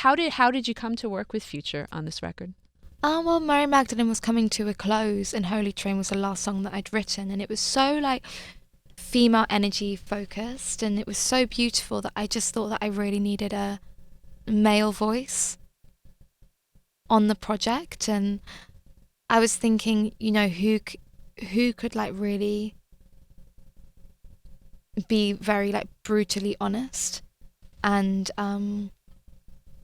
how did you come to work with Future on this record? Well, Mary Magdalene was coming to a close, and Holy Train was the last song that I'd written, and it was so like female energy focused, and it was so beautiful that I just thought that I really needed a male voice on the project. And I was thinking, you know, who could like really be very like brutally honest. And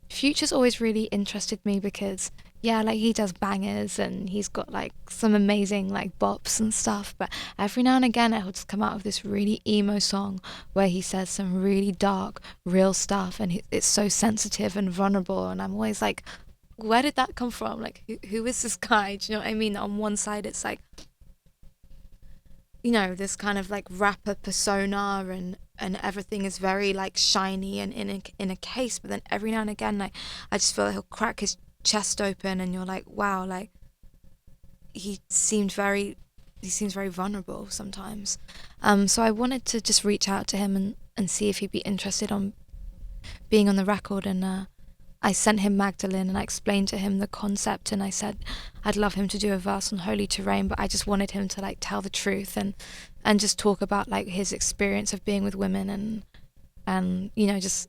Future's always really interested me because like he does bangers and he's got like some amazing like bops and stuff, but every now and again he'll just come out with this really emo song where he says some really dark real stuff, and it's so sensitive and vulnerable, and I'm always like, where did that come from? Like who is this guy? Do you know what I mean? On one side it's like, you know, this kind of like rapper persona, and everything is very like shiny and in a case, but then every now and again like I just feel like he'll crack his chest open and you're like, wow, like he seems very vulnerable sometimes. So I wanted to just reach out to him and see if he'd be interested on being on the record, and I sent him Magdalene and I explained to him the concept, and I said I'd love him to do a verse on Holy Terrain, but I just wanted him to like tell the truth and just talk about like his experience of being with women, and you know, just,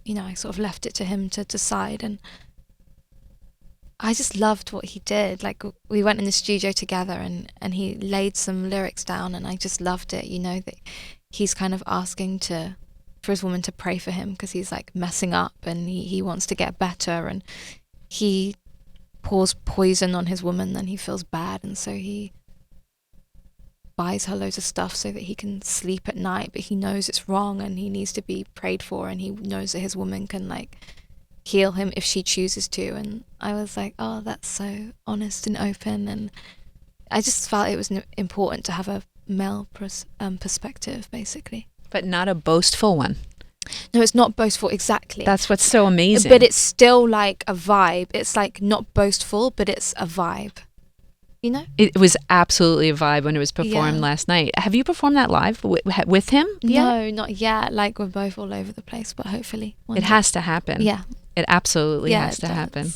you know, I sort of left it to him to decide. And I just loved what he did. Like we went in the studio together and he laid some lyrics down, and I just loved it, you know, that he's kind of asking for his woman to pray for him because he's like messing up and he wants to get better, and he pours poison on his woman, then he feels bad, and so he buys her loads of stuff so that he can sleep at night, but he knows it's wrong and he needs to be prayed for, and he knows that his woman can like heal him if she chooses to. And I was like, oh, that's so honest and open, and I just felt it was important to have a male perspective, basically. But not a boastful one. No, it's not boastful, exactly. That's what's so amazing. But it's still like a vibe. It's like not boastful, but it's a vibe. You know? It was absolutely a vibe when it was performed last night. Have you performed that live with him? No, not yet. Like we're both all over the place, but hopefully. It has to happen. Yeah. It absolutely has to happen.